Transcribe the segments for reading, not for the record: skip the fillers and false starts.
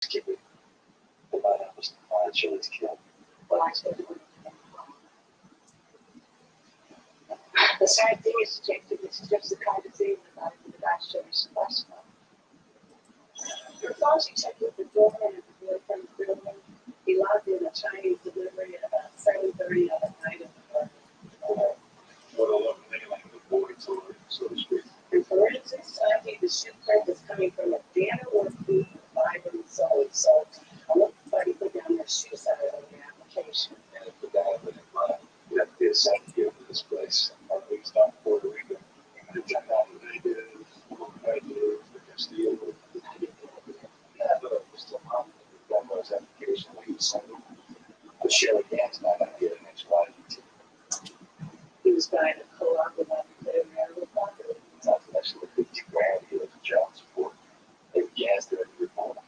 Skipper. The body was Chili's killed. The sad thing is, Jake, this is just the kind of thing that the last generation last month. Your father checked with the doorman at the boyfriend's building. He logged in a Chinese delivery at about 7:30 on the night of the murder. What a lovely thing, like the boy tour, so to speak. And forensics argued the ship print was coming from a dinner or food with fiber and solid salt. I looked at buddy put down their shoe size on the application. And if the guy would have mind, you have to be a second year for this place. Or at least not Puerto Rico. And it turned out that they did what I did for Castillo. Yeah, but it was still not that was application we would send them. But Sherry Dan's not going to get an XY. He was buying a co-op with their marital property. It's not less than $50,000 he was child support. They gassed it every report.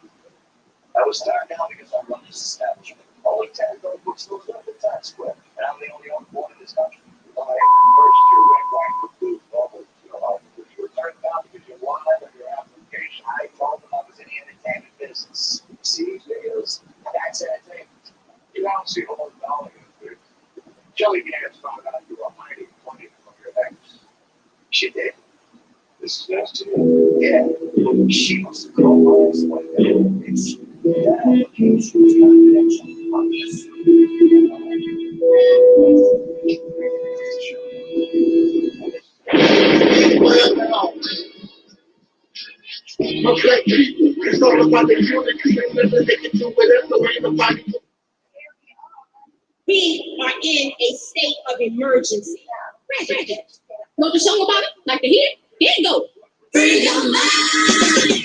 I was tired now because I run this establishment. Only 10 gold books goes up in Times Square. And I'm the only one in this country. Well, I first your red, white, and blue bubble. You know, you were turned down because you lied on your application. I told them I was in the entertainment business. See, videos, that's entertainment. You don't see a whole dollar in it. Jelly Gans found out you were hiding money from your ex. She did. This is next to you. Yeah. She must have called my explanation. It's that application's confidential. Okay, it's all about the unity. They can do whatever ain't nobody. We are in a state of emergency. Know the song about it? Like to hear it? Here it goes. Free your mind.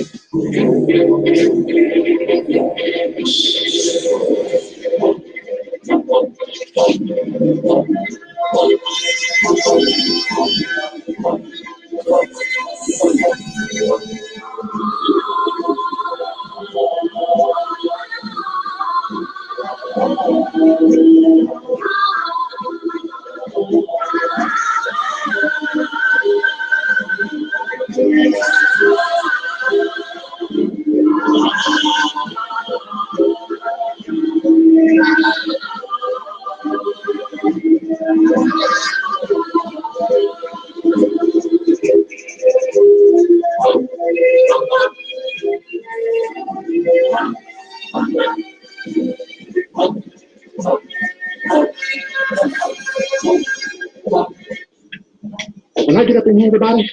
When I get up in here, everybody,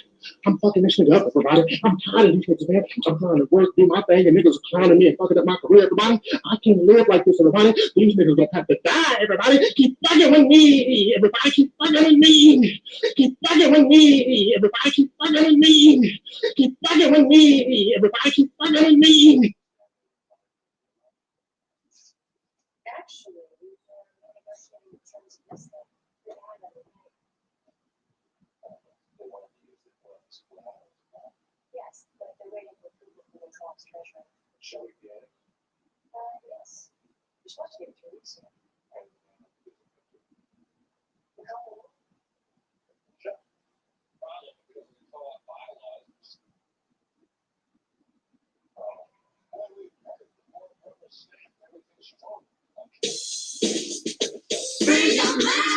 I'm fucking this nigga up, everybody. I'm tired of these niggas, man. I'm trying to work, do my thing, and niggas are clowning me and fucking up my career, everybody. I can't live like this, everybody. These niggas gonna have to die, everybody. Keep fucking with me, everybody. Keep fucking with me. Keep fucking with me, everybody. Keep fucking with me. Keep fucking with me, everybody. Keep fucking with me. Actually, yes, but they're waiting for approval from the Trump's treasurer. Shall we get it? Yes. You're supposed to get it 3 weeks ago. Free your mind.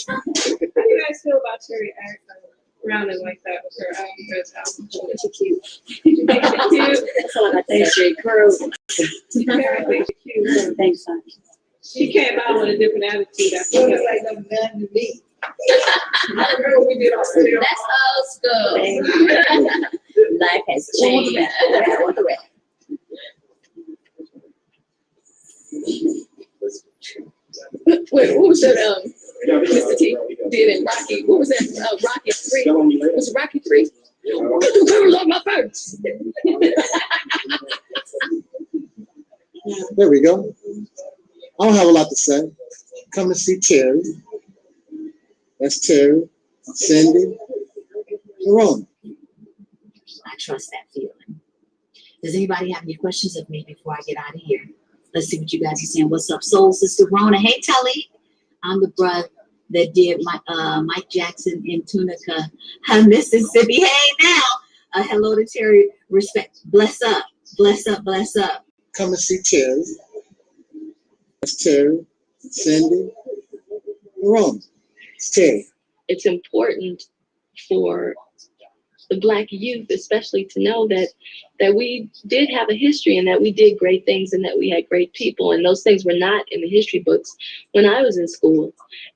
How do you guys feel about Cherry rounding like that with her outfit? She's cute. Cute. That's all I think. She curls. Very cute. Thanks, son. She came out with a different attitude. I feel like a man to me. I remember we did our video. That's old school. Life has changed. Wait, what was that? Mr. T did in Rocky. What was that? Rocky 3. Was it Rocky 3? Get the curls off my face. There we go. I don't have a lot to say. Come and see Terry. That's Terry, Cindy, Jerome. I trust that feeling. Does anybody have any questions of me before I get out of here? Let's see what you guys are saying. What's up, Soul Sister Rona? Hey, Taalik. I'm the brother that did Mike Jackson in Tunica, Mississippi. Hey, now. Hello to Terry. Respect. Bless up. Bless up. Bless up. Come and see Terry. That's Terry. Cindy. Ron. It's Terry. It's important for the Black youth, especially, to know that we did have a history and that we did great things and that we had great people, and those things were not in the history books when I was in school.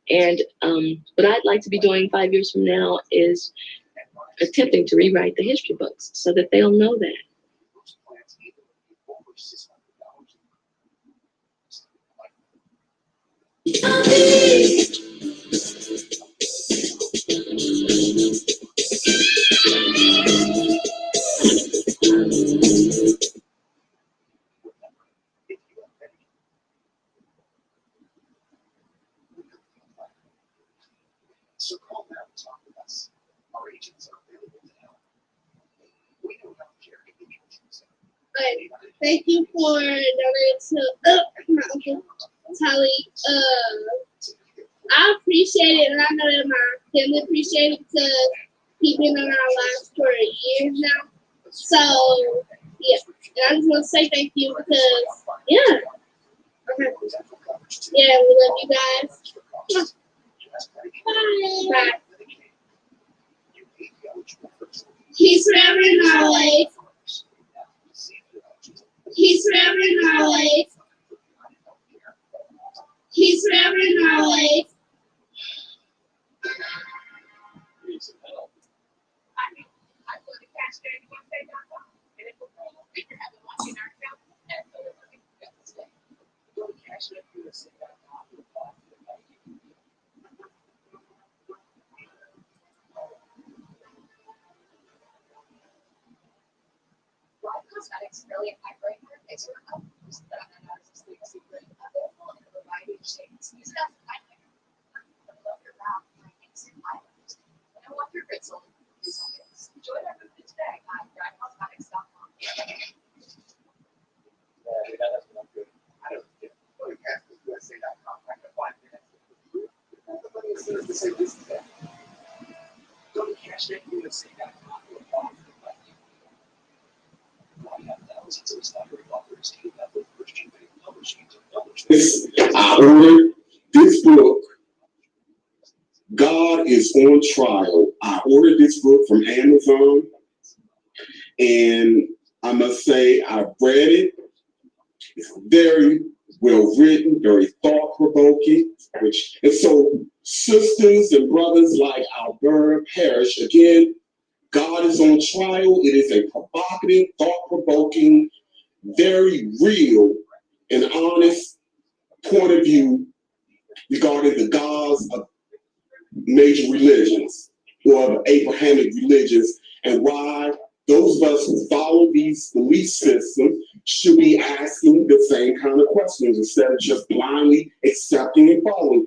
And what I'd like to be doing 5 years from now is attempting to rewrite the history books so that they'll know that. So call now and talk with us. Our agents are available to help. We know healthcare can be confusing. Thank you for donating to my uncle Taalik. I appreciate it, and I know that my family appreciate it because he's been in our lives for years now. So, yeah. And I just want to say thank you because, yeah. Okay. Yeah, we love you guys. Bye. Bye. Peace forever and always. Peace forever and always. Peace forever and always. Cosmetics really a vibrator. It's your colors that I'm not secret available in a variety of shades. Use it as a highlighter. I love your brow. My instant highlight. And I want your gritzel in 3 seconds. Enjoy our movement today at RадцCosmetics.com. I don't get USA.com. I can find minutes. Somebody says to say this today. Go to USA.com to apply for the budget. I ordered this book. God is on trial. I ordered this book from Amazon, and I must say I read it. It's very well written, very thought provoking. And so, sisters and brothers like Albert Parrish, again, God is on trial. It is a provocative, thought-provoking, very real and honest point of view regarding the gods of major religions or of Abrahamic religions, and why those of us who follow these belief systems should be asking the same kind of questions instead of just blindly accepting and following.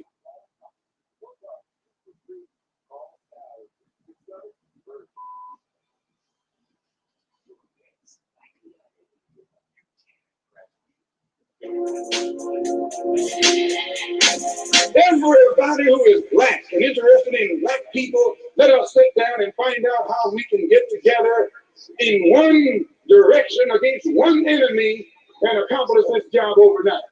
Everybody who is Black and interested in Black people, let us sit down and find out how we can get together in one direction against one enemy and accomplish this job overnight.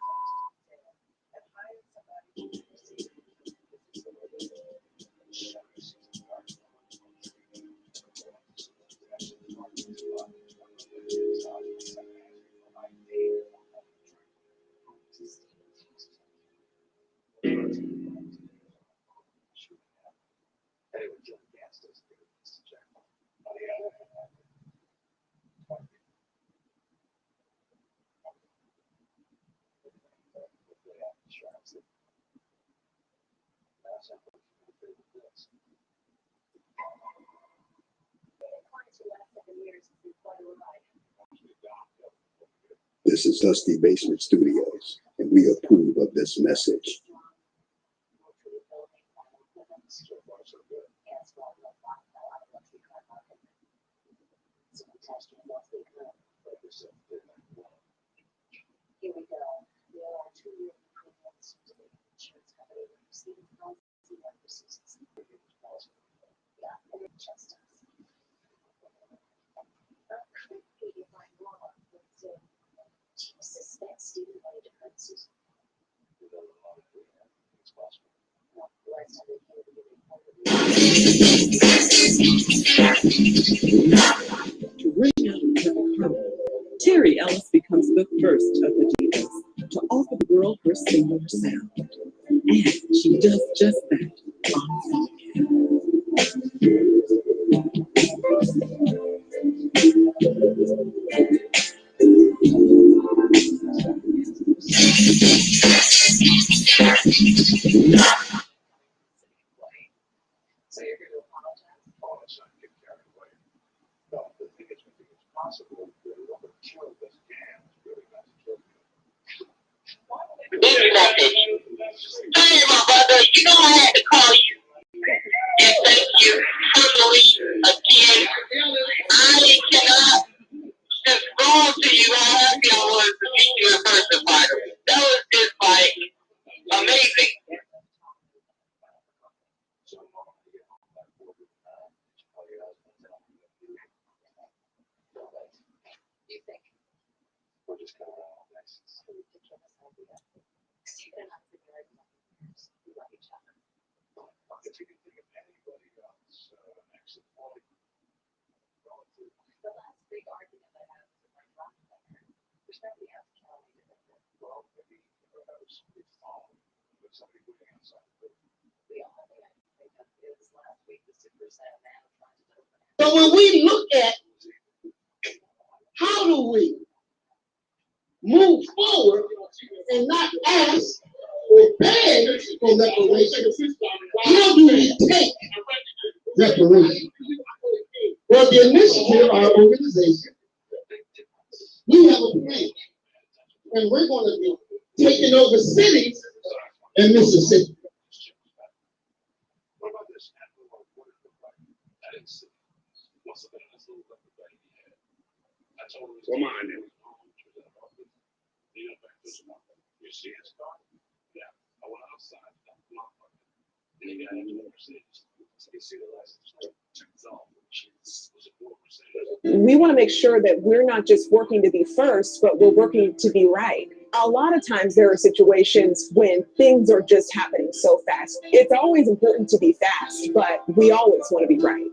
This is Dusty Basement Studios, and we approve of this message. Here we go. There are 2 year improvements to the insurance company receiving policy notices. Yeah, and it just us. Creepy if I'm wrong, but do you suspect Stephen wanted to hurt Susan? No, the last time they came to get To ring out a clever harmony, Terry Ellis becomes the first of the divas to offer the world her singular sound. And she does just that on So you're going to apologize? Oh, it's not get carried away. No, the thing is, it's possible that a little bit of kill this can is really not to kill you. Hey, my brother, you know I had to call you and thank you personally again. I cannot just go to you how happy I was to meet you in person, Myron. That was just like amazing. You think? We're just kind of on next. So we could give us an idea. Stephen and I have been married for 11 years. We love each other. If you can think of anybody else, next to Taalik, relative. The last big argument I had was with my grandmother. There's nobody else counting to think that. Well, maybe it's following, but somebody waiting outside the building. The only thing I can think of is last week the super sad man tried to open it. So when we look at how do we move forward and not ask or beg for reparation, how do we take reparation? Well, the initiative, our organization, we have a plan, and we're going to be taking over cities in Mississippi. What about this? What is the right? That is, what's the best little record that he had? I told him, come on, then. You see his car? Yeah. I went outside. And he got into the Mercedes. So you see the license plate. Check this out. Was a 4%. We want to make sure that we're not just working to be first, but we're working to be right. A lot of times there are situations when things are just happening so fast. It's always important to be fast, but we always want to be right.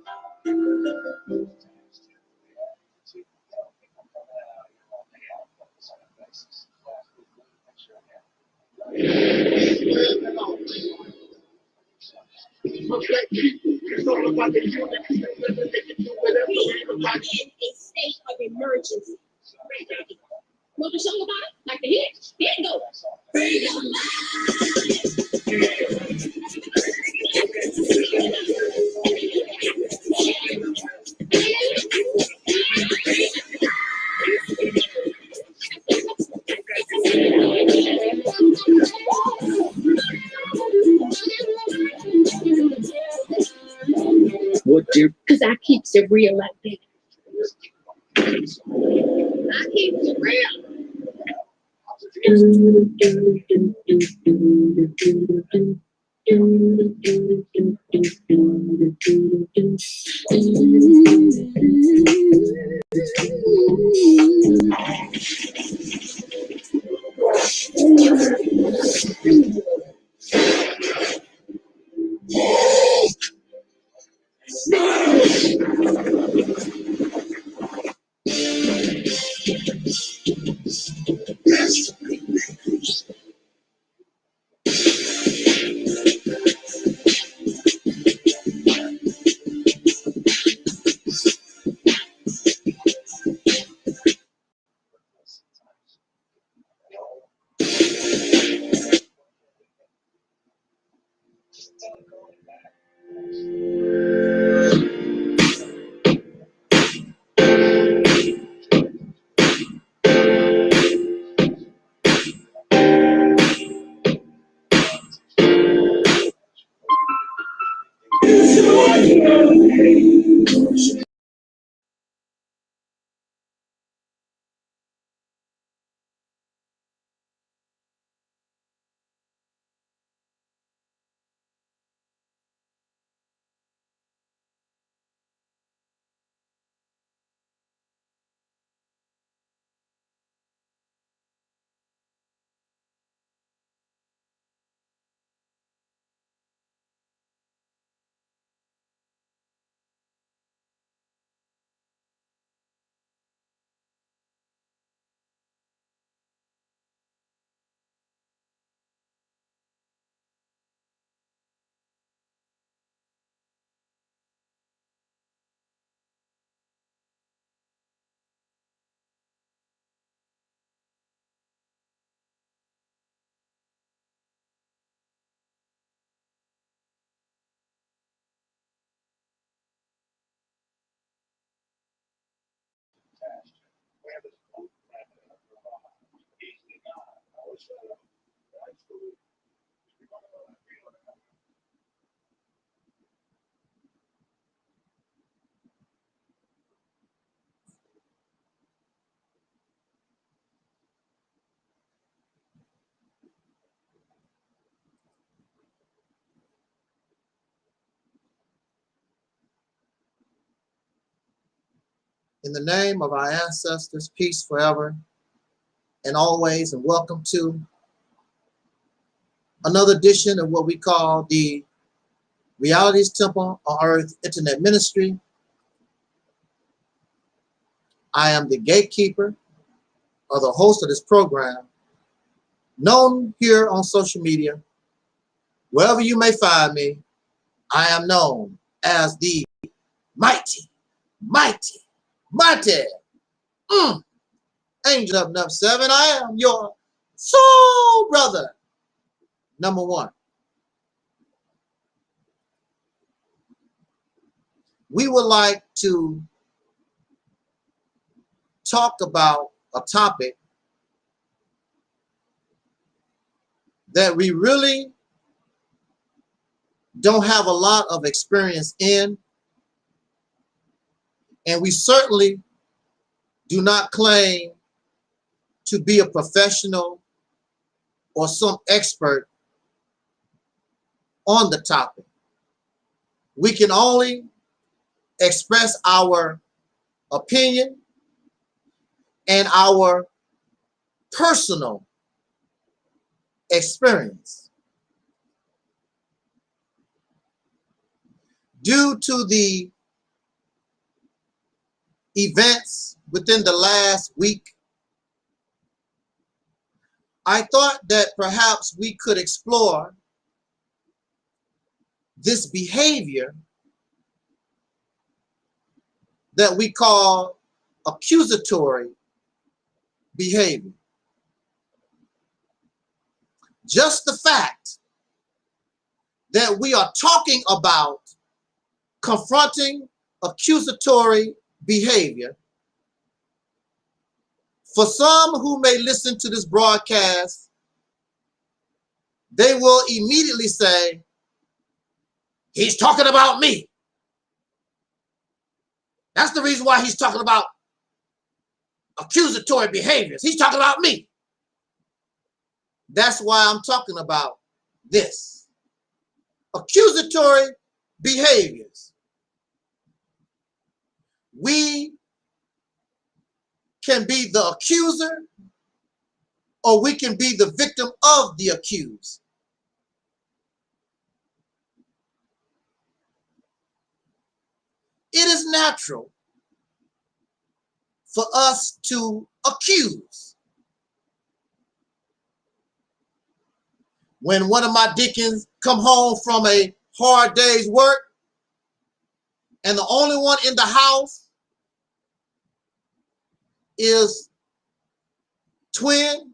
It's all about the unity. In a state of emergency. Want the song about it? Like the hit? Here it goes. Because I keep it real like that. I keep it real. In the name of our ancestors, peace forever and always, and welcome to another edition of what we call the Reality's Temple on Earth Internet Ministry. I am the gatekeeper or the host of this program, known here on social media. Wherever you may find me, I am known as the mighty Angel of Number 7. I am your soul brother, number 1. We would like to talk about a topic that we really don't have a lot of experience in, and we certainly do not claim to be a professional or some expert on the topic. We can only express our opinion and our personal experience. Due to the events within the last week, I thought that perhaps we could explore this behavior that we call accusatory behavior. Just the fact that we are talking about confronting accusatory behavior, for some who may listen to this broadcast, they will immediately say, he's talking about me. That's the reason why he's talking about accusatory behaviors. He's talking about me. That's why I'm talking about this. Accusatory behaviors. We can be the accuser, or we can be the victim of the accused. It is natural for us to accuse. When one of my deacons come home from a hard day's work, and the only one in the house is twin,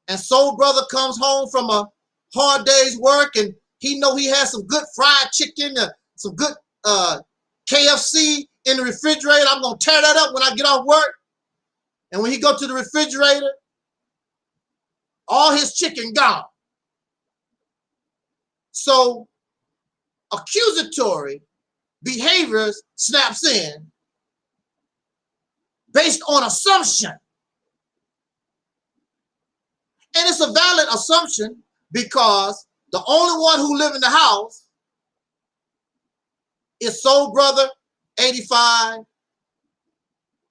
and soul brother comes home from a hard day's work, and he know he has some good fried chicken, some good KFC in the refrigerator. I'm gonna tear that up when I get off work. And when he go to the refrigerator, all his chicken gone. So accusatory behaviors snaps in based on assumption. And it's a valid assumption because the only one who live in the house is soul brother 85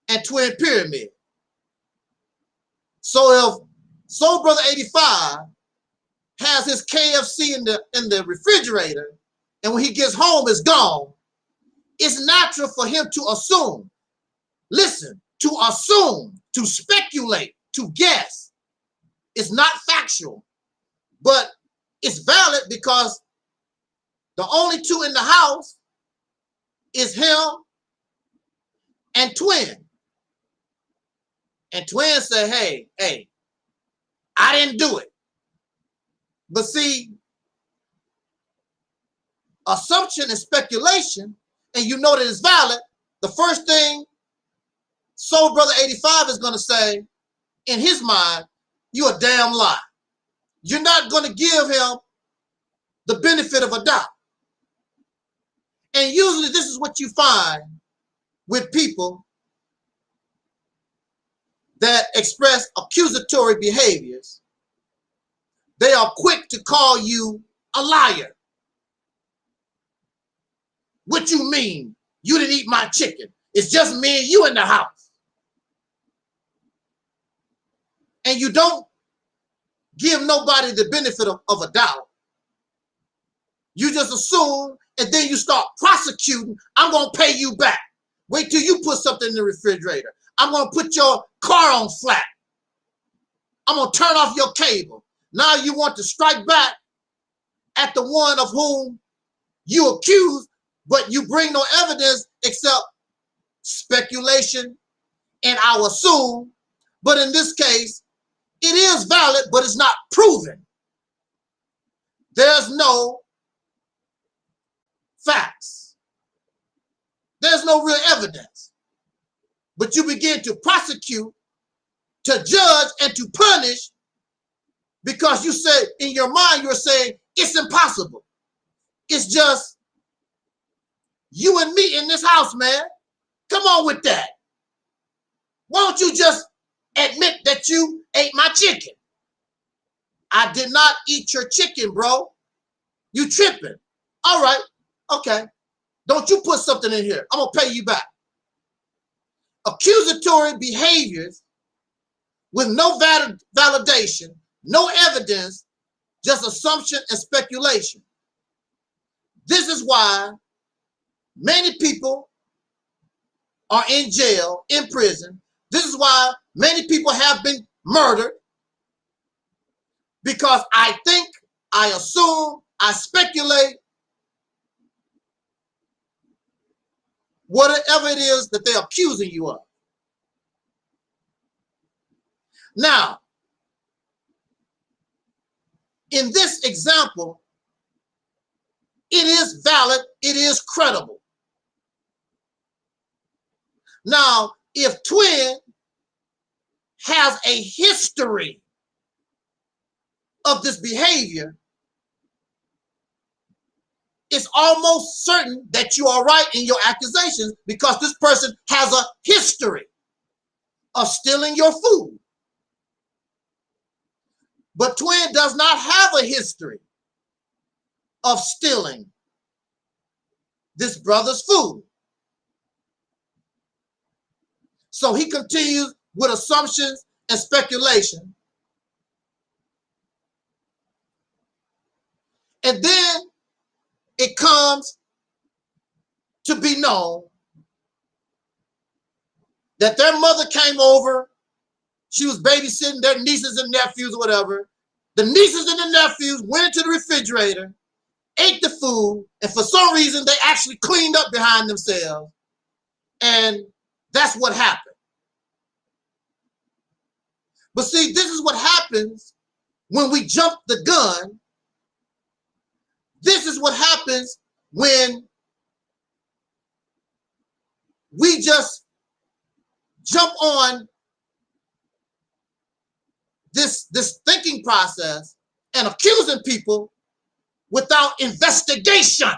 and twin pyramid. So if soul brother 85 has his KFC in the refrigerator, and when he gets home it's gone, it's natural for him to assume. Listen, to assume, to speculate, to guess. It's not factual, but it's valid because the only two in the house is him and twin. And twin said, hey, I didn't do it. But see, assumption and speculation, and you know that it's valid, the first thing soul brother 85 is going to say in his mind, you're a damn lie. You're not going to give him the benefit of a doubt. And usually this is what you find with people that express accusatory behaviors. They are quick to call you a liar. What you mean? You didn't eat my chicken. It's just me and you in the house. And you don't give nobody the benefit of a doubt. You just assume, and then you start prosecuting. I'm going to pay you back. Wait till you put something in the refrigerator. I'm going to put your car on flat. I'm going to turn off your cable. Now you want to strike back at the one of whom you accuse, but you bring no evidence except speculation, and I'll assume. But in this case, it is valid, but it's not proven. There's no facts. There's no real evidence. But you begin to prosecute, to judge, and to punish because you say, in your mind, you're saying, it's impossible. It's just you and me in this house, man. Come on with that. Why don't you just admit that you ate my chicken? I did not eat your chicken, bro. You tripping. All right. Okay. Don't you put something in here. I'm going to pay you back. Accusatory behaviors with no validation, no evidence, just assumption and speculation. This is why many people are in jail, in prison. This is why many people have been murdered. Because I think, I assume, I speculate, whatever it is that they're accusing you of. Now, in this example, it is valid, it is credible. Now, if twin has a history of this behavior, it's almost certain that you are right in your accusations because this person has a history of stealing your food. But twin does not have a history of stealing this brother's food. So he continues with assumptions and speculation. And then it comes to be known that their mother came over. She was babysitting their nieces and nephews or whatever. The nieces and the nephews went into the refrigerator, ate the food, and for some reason they actually cleaned up behind themselves. And that's what happened. But see, this is what happens when we jump the gun. This is what happens when we just jump on this thinking process and accusing people without investigation,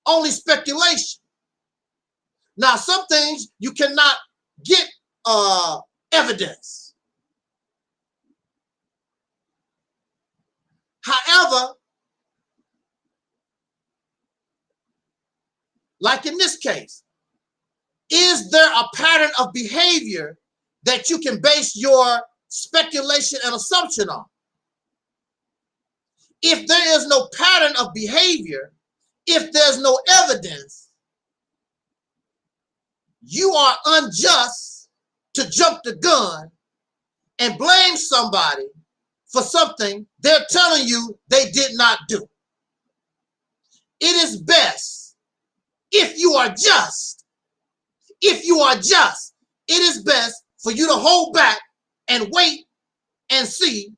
only speculation. Now, some things you cannot get evidence. However, like in this case, is there a pattern of behavior that you can base your speculation and assumption on? If there is no pattern of behavior, if there's no evidence, you are unjust to jump the gun and blame somebody for something they're telling you they did not do. It is best, if you are just, it is best for you to hold back and wait and see,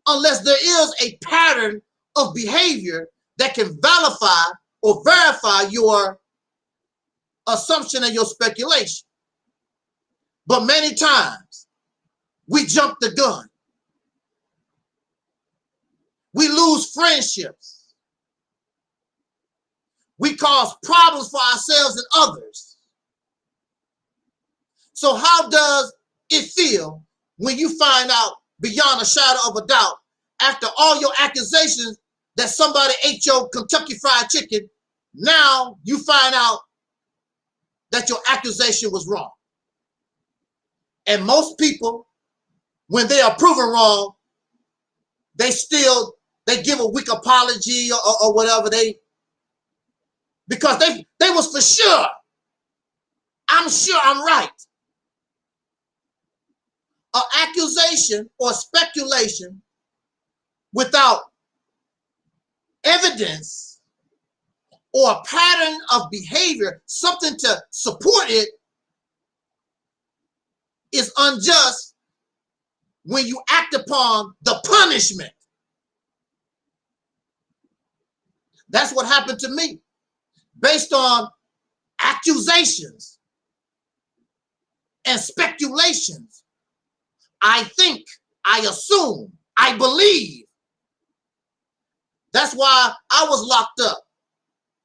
unless there is a pattern of behavior that can validate or verify your assumption and your speculation. But many times, we jump the gun. We lose friendships. We cause problems for ourselves and others. So how does it feel when you find out beyond a shadow of a doubt, after all your accusations that somebody ate your Kentucky Fried Chicken, Now you find out that your accusation was wrong. And most people, when they are proven wrong, they give a weak apology or whatever, because they was for sure. I'm sure I'm right. An accusation or speculation without evidence or a pattern of behavior, something to support it, is unjust when you act upon the punishment. That's what happened to me. Based on accusations and speculations, I think, I assume, I believe. That's why I was locked up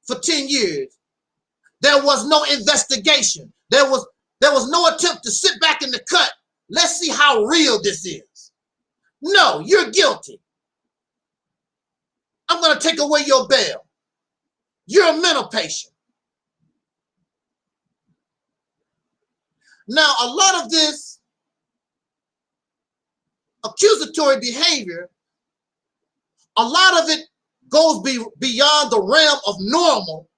for 10 years. There was no investigation. There was no attempt to sit back in the cut. Let's see how real this is. No, you're guilty. I'm going to take away your bail. You're a mental patient. Now, a lot of this accusatory behavior, a lot of it goes beyond the realm of normal,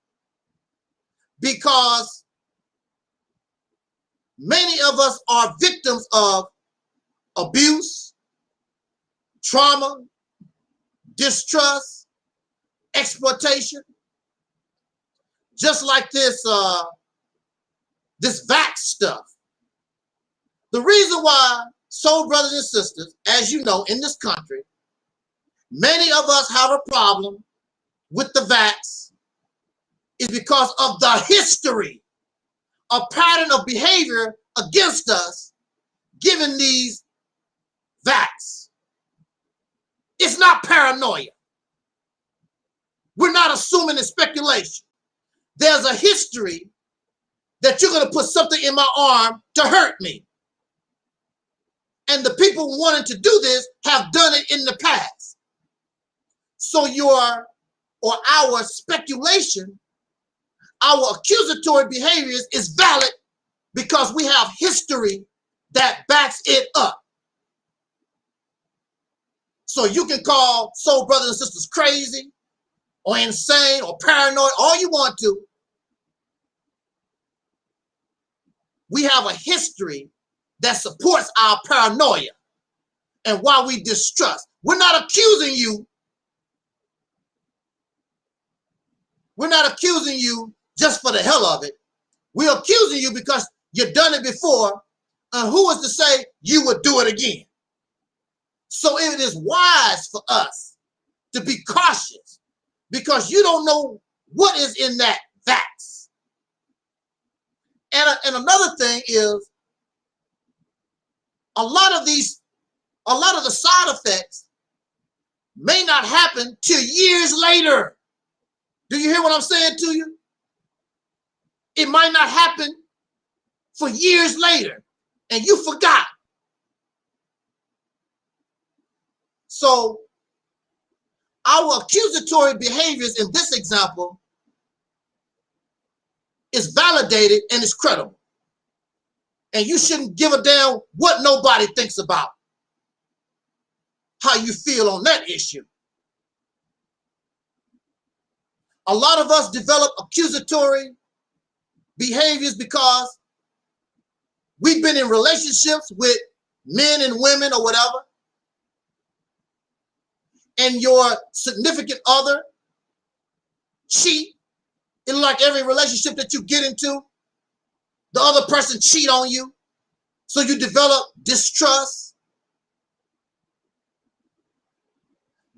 because many of us are victims of abuse, trauma, distrust, exploitation. Just like this vax stuff. The reason why, soul brothers and sisters, as you know, in this country, many of us have a problem with the vax is because of the history, a pattern of behavior against us given these vax. It's not paranoia. We're not assuming it's speculation. There's a history that you're going to put something in my arm to hurt me. And the people wanting to do this have done it in the past. So our speculation, our accusatory behaviors is valid because we have history that backs it up. So you can call soul brothers and sisters crazy or insane or paranoid, all you want to. We have a history that supports our paranoia and why we distrust. We're not accusing you. We're not accusing you just for the hell of it. We're accusing you because you've done it before, and who is to say you would do it again? So it is wise for us to be cautious because you don't know what is in that vax. And another thing is, a lot of the side effects may not happen till years later. Do you hear what I'm saying to you? It might not happen for years later, and you forgot. So our accusatory behaviors in this example is validated and is credible. And you shouldn't give a damn what nobody thinks about how you feel on that issue. A lot of us develop accusatory behaviors because we've been in relationships with men and women or whatever, and your significant other cheat. In like every relationship that you get into, the other person cheat on you. So you develop distrust,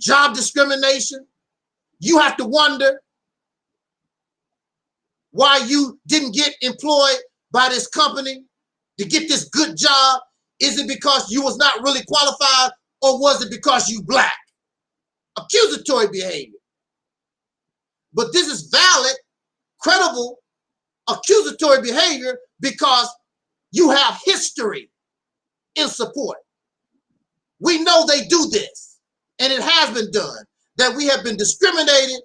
job discrimination. You have to wonder why you didn't get employed by this company to get this good job. Is it because you was not really qualified, or was it because you black? Accusatory behavior. But this is valid, credible, accusatory behavior because you have history in support. We know they do this, and it has been done, that we have been discriminated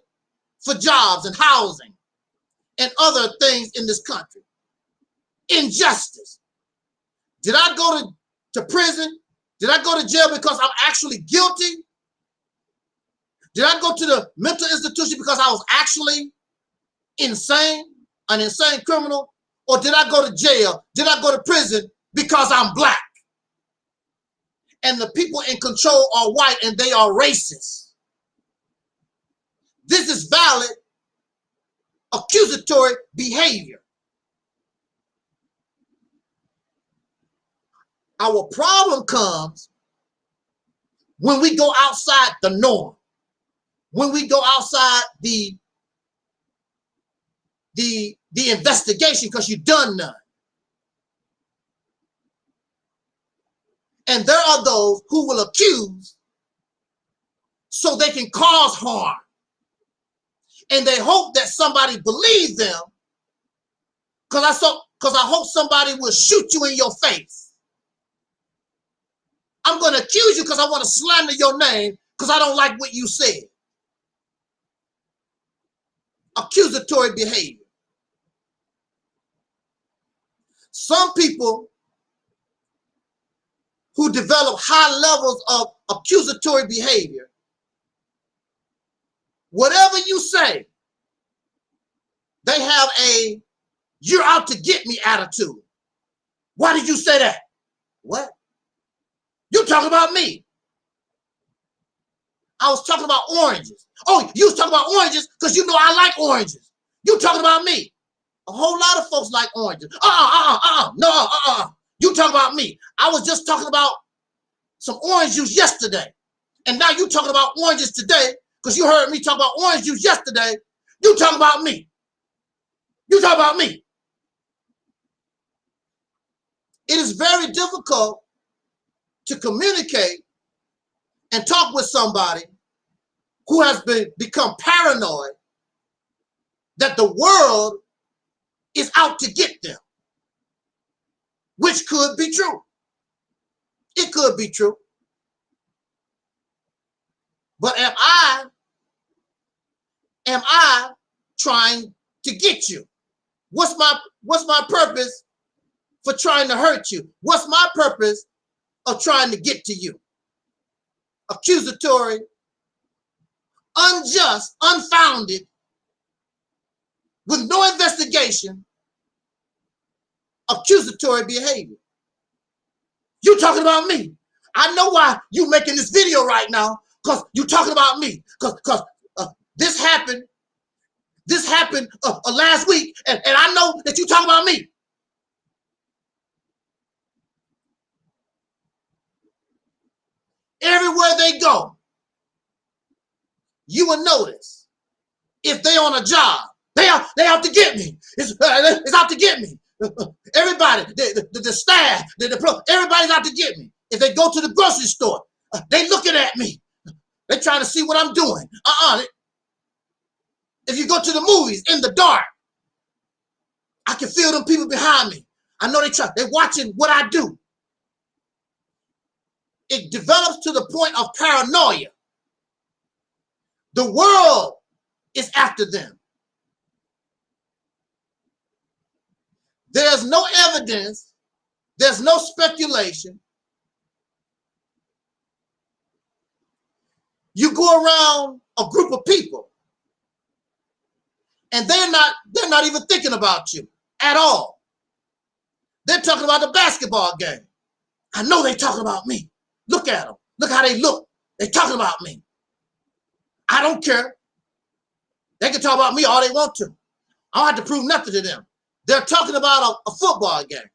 for jobs and housing and other things in this country. Injustice. Did I go to prison? Did I go to jail because I'm actually guilty? Did I go to the mental institution because I was actually insane, an insane criminal? Or did I go to jail? Did I go to prison because I'm black? And the people in control are white and they are racist. This is valid accusatory behavior. Our problem comes when we go outside the norm, when we go outside the investigation because you've done none. And there are those who will accuse so they can cause harm. And they hope that somebody believes them because I hope somebody will shoot you in your face. I'm going to accuse you because I want to slander your name because I don't like what you said. Accusatory behavior. Some people who develop high levels of accusatory behavior, whatever you say, they have a "you're out to get me" attitude. Why did you say that? What? You talking about me. I was talking about oranges. Oh, you was talking about oranges because you know I like oranges. You talking about me. A whole lot of folks like oranges. No, you talking about me. I was just talking about some orange juice yesterday. And now you talking about oranges today because you heard me talk about orange juice yesterday. You talking about me. You talking about me. It is very difficult to communicate and talk with somebody who has become paranoid that the world is out to get them, which could be true. It could be true. But am I trying to get you? What's my purpose for trying to hurt you? What's my purpose of trying to get to you? Accusatory, unjust, unfounded, with no investigation, accusatory behavior. You talking about me. I know why you making this video right now, because you talking about me. Because this happened last week, and I know that you talking about me. Everywhere they go, you will notice if they on a job, they out to get me. It's out to get me. Everybody, the staff, everybody's out to get me. If they go to the grocery store, they looking at me. They trying to see what I'm doing. If you go to the movies in the dark, I can feel them people behind me. I know they're watching what I do. It develops to the point of paranoia. The world is after them. There's no evidence. There's no speculation. You go around a group of people and they're not even thinking about you at all. They're talking about the basketball game. I know they're talking about me. Look at them. Look how they look. They're talking about me. I don't care. They can talk about me all they want to. I don't have to prove nothing to them. They're talking about a football game.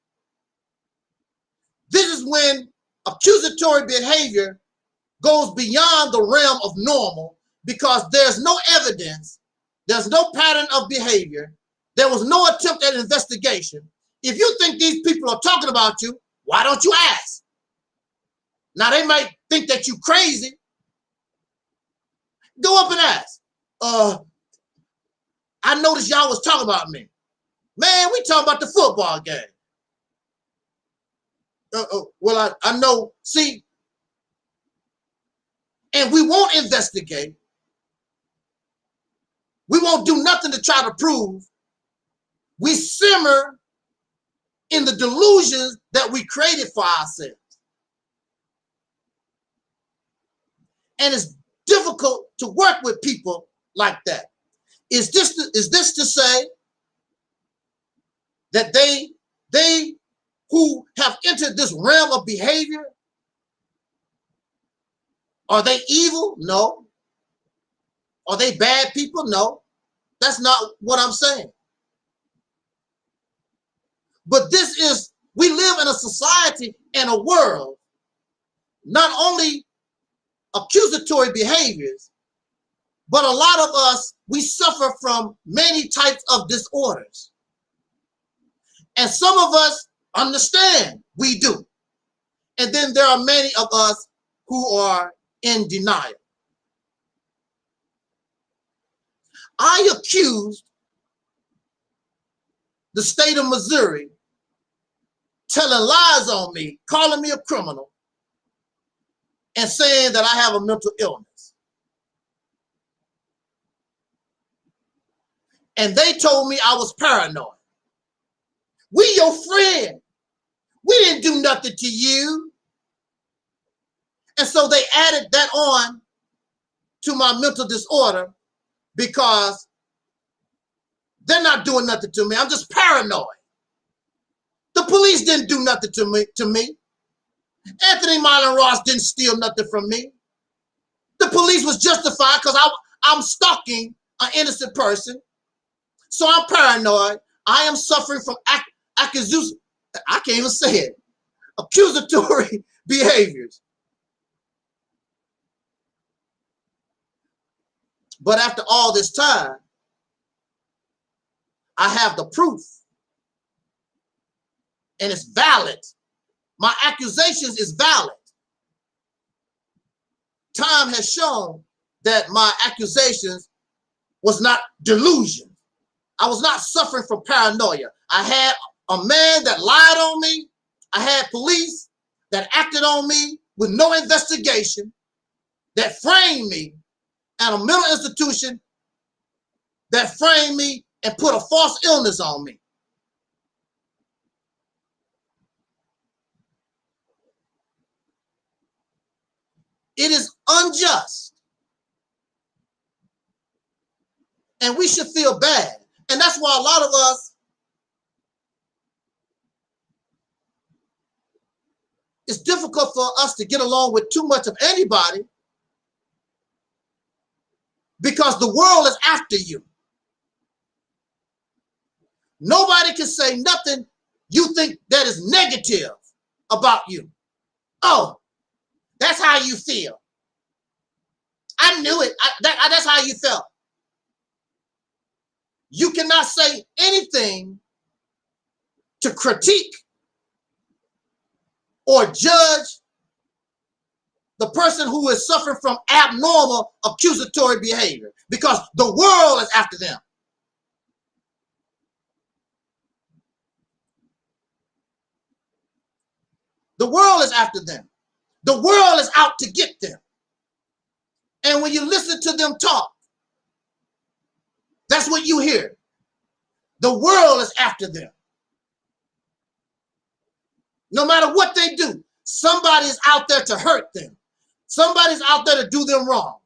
This is when accusatory behavior goes beyond the realm of normal because there's no evidence, there's no pattern of behavior, there was no attempt at investigation. If you think these people are talking about you, why don't you ask? Now they might think that you crazy. Go up and ask. I noticed y'all was talking about me. Man, we talking about the football game. Well, I know, see, and we won't investigate. We won't do nothing to try to prove we simmer in the delusions that we created for ourselves. And it's difficult to work with people like that. Is this to say that they who have entered this realm of behavior, are they evil? No. Are they bad people? No. That's not what I'm saying. But this is, we live in a society and a world, not only accusatory behaviors, but a lot of us, we suffer from many types of disorders. And some of us understand we do. And then there are many of us who are in denial. I accused the state of Missouri telling lies on me, calling me a criminal, and saying that I have a mental illness. And they told me I was paranoid. We your friend. We didn't do nothing to you. And so they added that on to my mental disorder because they're not doing nothing to me. I'm just paranoid. The police didn't do nothing to me. Anthony Myron Ross didn't steal nothing from me. The police was justified because I'm stalking an innocent person. So I'm paranoid. I am suffering from accusatory, I can't even say it, accusatory behaviors. But after all this time, I have the proof. And it's valid. My accusations is valid. Time has shown that my accusations was not delusion. I was not suffering from paranoia. I had a man that lied on me. I had police that acted on me with no investigation, that framed me, and a mental institution that framed me and put a false illness on me. It is unjust. And we should feel bad. And that's why a lot of us, it's difficult for us to get along with too much of anybody because the world is after you. Nobody can say nothing you think that is negative about you. Oh, that's how you feel. I knew it. That's how you felt. You cannot say anything to critique or judge the person who is suffering from abnormal accusatory behavior because the world is after them. The world is after them. The world is out to get them. And when you listen to them talk, that's what you hear. The world is after them. No matter what they do, somebody's out there to hurt them. Somebody's out there to do them wrong.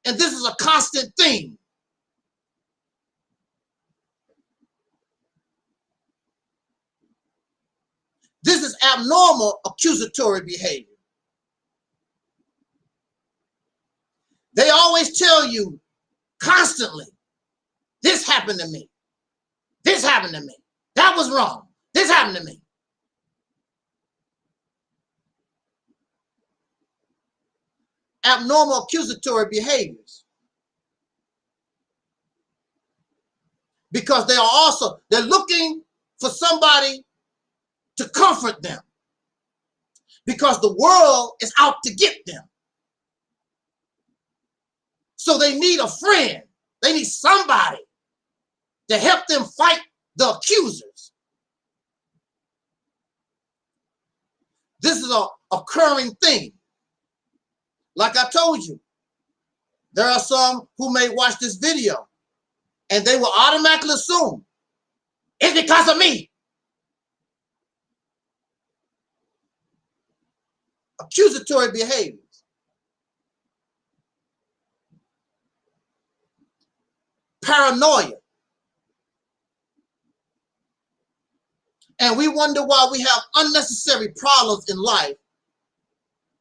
And this is a constant theme. This is abnormal accusatory behavior. They always tell you constantly, this happened to me. This happened to me. That was wrong. This happened to me. Abnormal accusatory behaviors. Because they're looking for somebody to comfort them. Because the world is out to get them. So they need a friend. They need somebody to help them fight the accusers. This is an occurring thing. Like I told you, there are some who may watch this video and they will automatically assume It's because of me. Accusatory behaviors. Paranoia. And we wonder why we have unnecessary problems in life,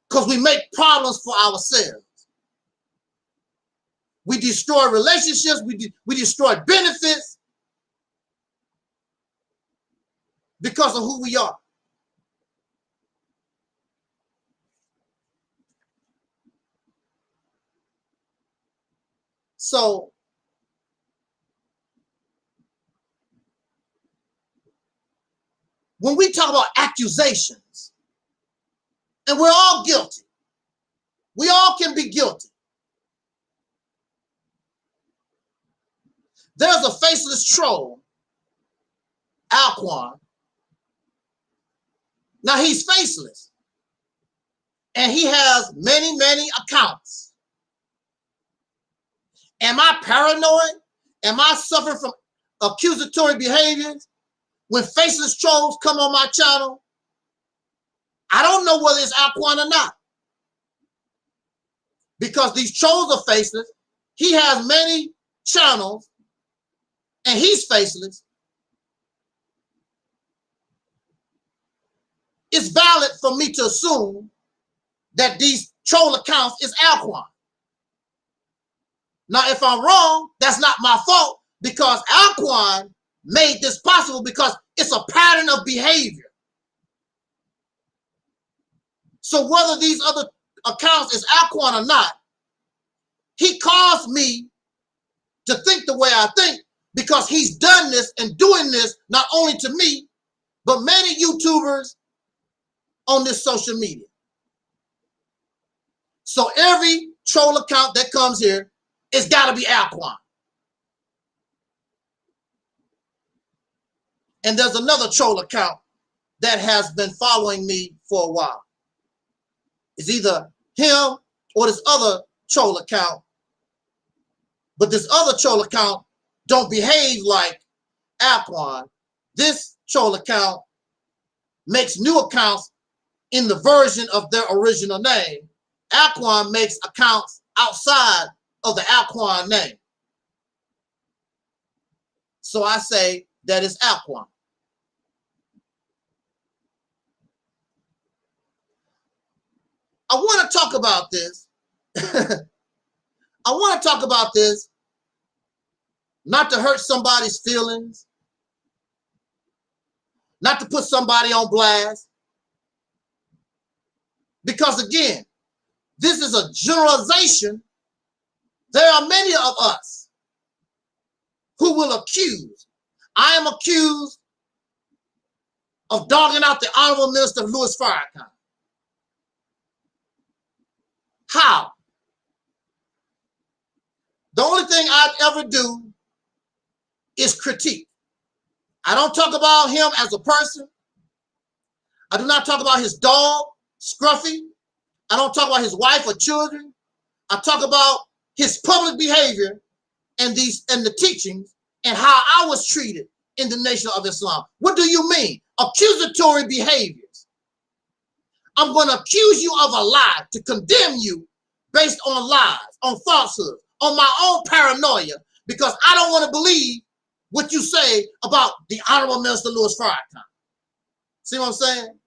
because we make problems for ourselves. We destroy relationships, we destroy benefits because of who we are. So when we talk about accusations, and we're all guilty, we all can be guilty. There's a faceless troll, Alquan. Now he's faceless, and he has many, many accounts. Am I paranoid? Am I suffering from accusatory behaviors when faceless trolls come on my channel? I don't know whether it's Alquan or not, because these trolls are faceless. He has many channels, and he's faceless. It's valid for me to assume that these troll accounts is Alquan. Now, if I'm wrong, that's not my fault, because Alquan made this possible, because it's a pattern of behavior. So whether these other accounts is Alquan or not, he caused me to think the way I think, because he's done this and doing this not only to me, but many YouTubers on this social media. So every troll account that comes here, it's got to be Alquan. And there's another troll account that has been following me for a while. It's either him or this other troll account. But this other troll account don't behave like Alquan. This troll account makes new accounts in the version of their original name. Alquan makes accounts outside of the Alquan name. So I say that it's Alquan. I want to talk about this. I want to talk about this, not to hurt somebody's feelings, not to put somebody on blast. Because again, this is a generalization. There are many of us who will accuse. I am accused of dogging out the Honorable Minister of Louis Farrakhan. How? The only thing I'd ever do is critique. I don't talk about him as a person. I do not talk about his dog, Scruffy. I don't talk about his wife or children. I talk about his public behavior and the teachings and how I was treated in the Nation of Islam. What do you mean? Accusatory behaviors. I'm going to accuse you of a lie, to condemn you based on lies, on falsehoods, on my own paranoia, because I don't want to believe what you say about the Honorable Minister Louis Farrakhan. See what I'm saying?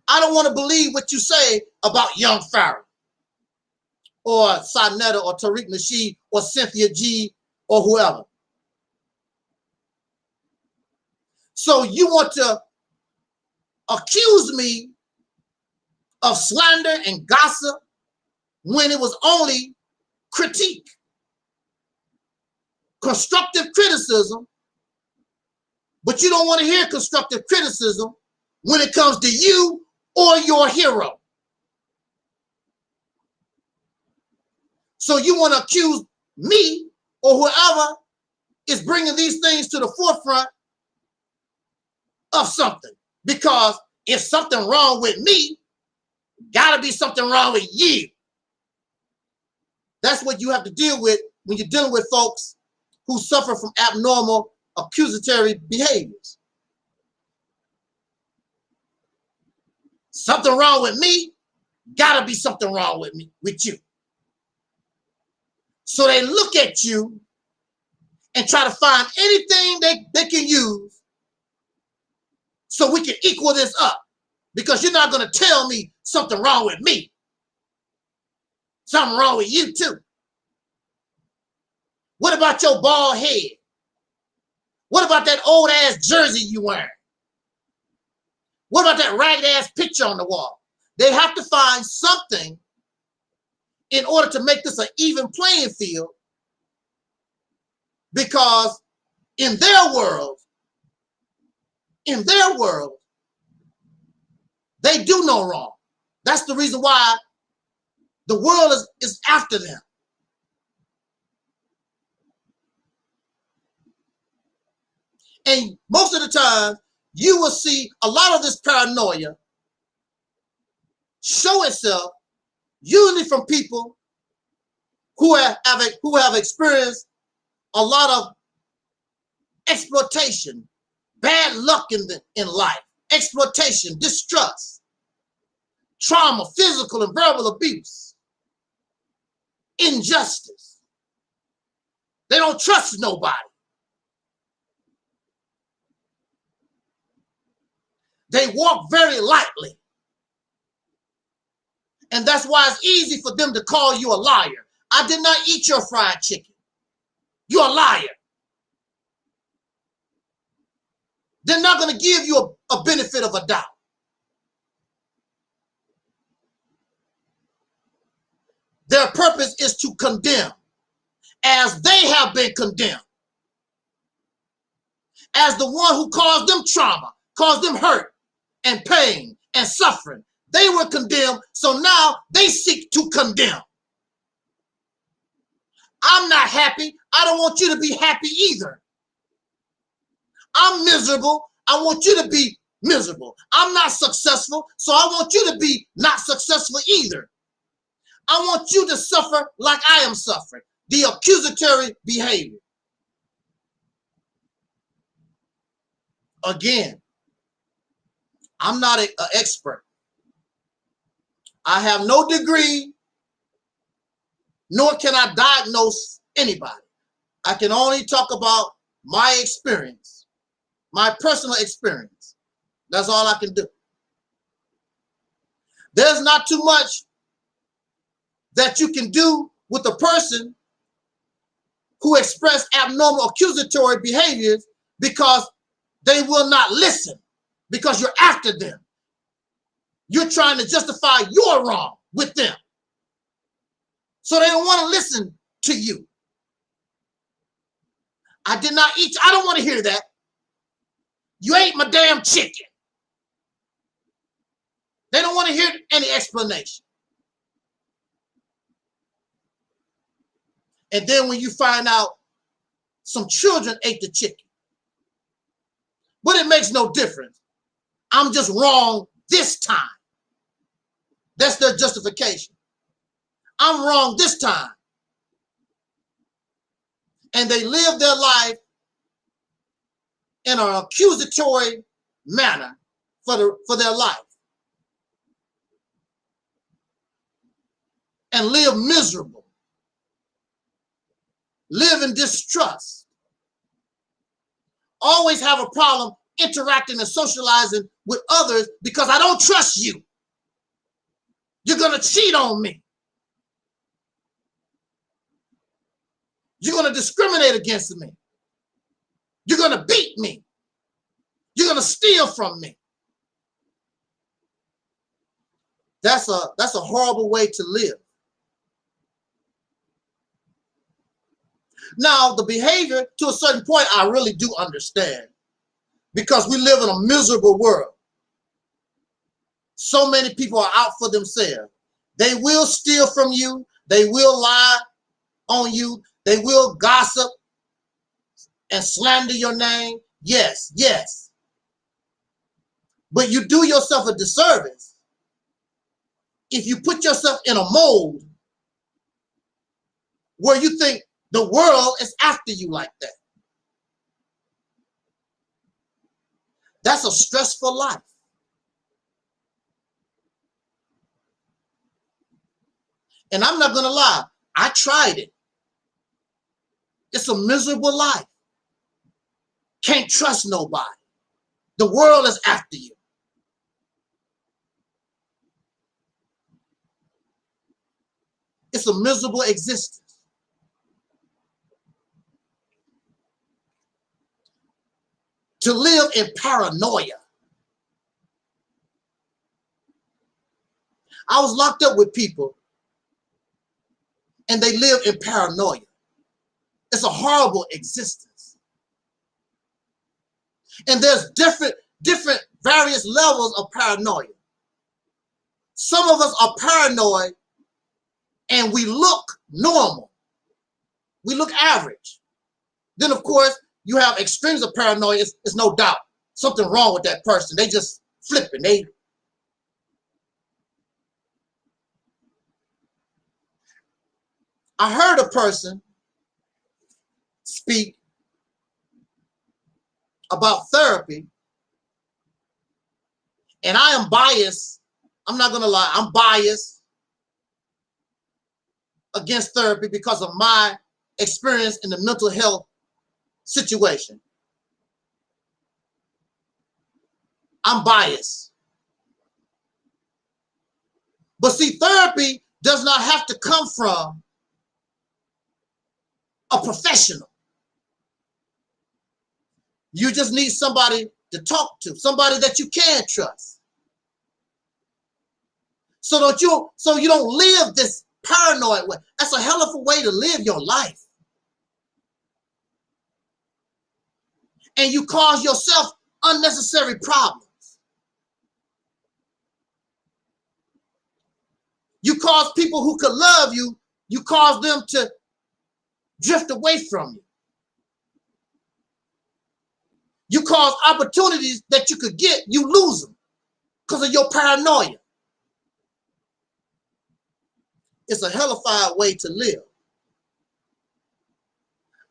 I don't want to believe what you say about Young Pharaoh or Sarnetta or Tariq Nasheed or Cynthia G or whoever. So you want to accuse me of slander and gossip when it was only critique, constructive criticism, but you don't want to hear constructive criticism when it comes to you or your hero. So you want to accuse me or whoever is bringing these things to the forefront of something, because if something wrong with me, gotta be something wrong with you. That's what you have to deal with when you're dealing with folks who suffer from abnormal accusatory behaviors. Something wrong with me, gotta be something wrong with me, with you. So they look at you and try to find anything they can use so we can equal this up. Because you're not gonna tell me something wrong with me. Something wrong with you too. What about your bald head? What about that old ass jersey you wearing? What about that ragged ass picture on the wall? They have to find something in order to make this an even playing field, because in their world, they do no wrong. That's the reason why the world is after them. And most of the time, you will see a lot of this paranoia show itself usually from people who have experienced a lot of exploitation, bad luck in life, exploitation, distrust, trauma, physical and verbal abuse, injustice. They don't trust nobody. They walk very lightly. And that's why it's easy for them to call you a liar. I did not eat your fried chicken. You're a liar. They're not going to give you a benefit of a doubt. Their purpose is to condemn, as they have been condemned. As the one who caused them trauma, caused them hurt and pain and suffering. They were condemned, so now they seek to condemn. I'm not happy. I don't want you to be happy either. I'm miserable. I want you to be miserable. I'm not successful, so I want you to be not successful either. I want you to suffer like I am suffering. The accusatory behavior. Again, I'm not an expert. I have no degree, nor can I diagnose anybody. I can only talk about my experience, my personal experience. That's all I can do. There's not too much that you can do with a person who express abnormal accusatory behaviors, because they will not listen, because you're after them. You're trying to justify your wrong with them. So they don't want to listen to you. I did not eat. I don't want to hear that. You ate my damn chicken. They don't want to hear any explanation. And then when you find out some children ate the chicken, but it makes no difference. I'm just wrong this time. That's their justification. I'm wrong this time. And they live their life in an accusatory manner for their life. And live miserable. Live in distrust. Always have a problem interacting and socializing with others because I don't trust you. You're going to cheat on me. You're going to discriminate against me. You're going to beat me. You're going to steal from me. That's a horrible way to live. Now, the behavior, to a certain point, I really do understand, because we live in a miserable world. So many people are out for themselves. They will steal from you. They will lie on you. They will gossip and slander your name. Yes, yes. But you do yourself a disservice if you put yourself in a mold where you think the world is after you like that. That's a stressful life. And I'm not going to lie, I tried it. It's a miserable life. Can't trust nobody. The world is after you. It's a miserable existence. To live in paranoia. I was locked up with people and they live in paranoia. It's a horrible existence. And there's different various levels of paranoia. Some of us are paranoid and we look normal. We look average. Then of course, you have extremes of paranoia. It's no doubt something wrong with that person. They just flipping. I heard a person speak about therapy, and I am biased. I'm not going to lie. I'm biased against therapy because of my experience in the mental health situation. I'm biased. But see, therapy does not have to come from a professional. You just need somebody to talk to, somebody that you can trust. So you don't live this paranoid way. That's a hell of a way to live your life. And you cause yourself unnecessary problems. You cause people who could love you, you cause them to drift away from you. You cause opportunities that you could get, you lose them because of your paranoia. It's a hellified way to live.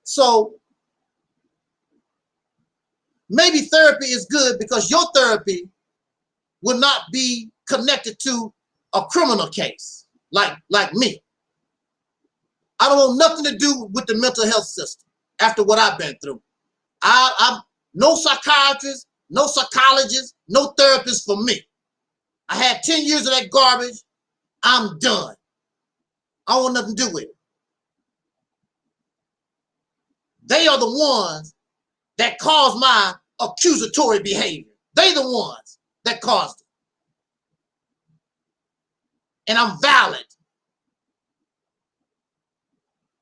So maybe therapy is good because your therapy will not be connected to a criminal case like me. I don't want nothing to do with the mental health system after what I've been through. I'm no psychiatrist, no psychologist, no therapist for me. I had 10 years of that garbage. I'm done. I don't want nothing to do with it. They are the ones that caused my accusatory behavior. They the ones that caused it. And I'm valid.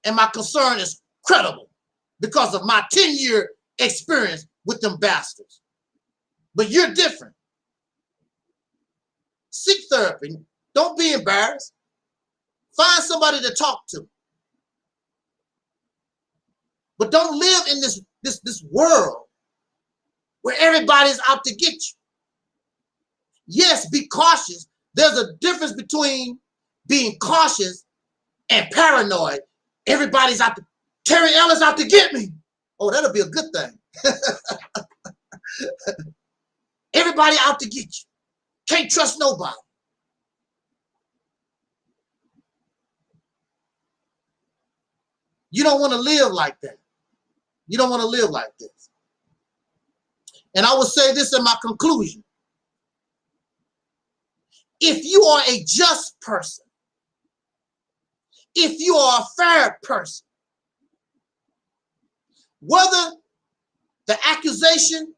And my concern is credible because of my 10-year experience with them bastards. But you're different. Seek therapy. Don't be embarrassed. Find somebody to talk to. But don't live in this world where everybody's out to get you. Yes, be cautious. There's a difference between being cautious and paranoid. Everybody's out to, Terry Ellis out to get me. Oh, that'll be a good thing. Everybody out to get you. Can't trust nobody. You don't want to live like that. You don't want to live like this. And I will say this in my conclusion. If you are a just person, if you are a fair person, whether the accusation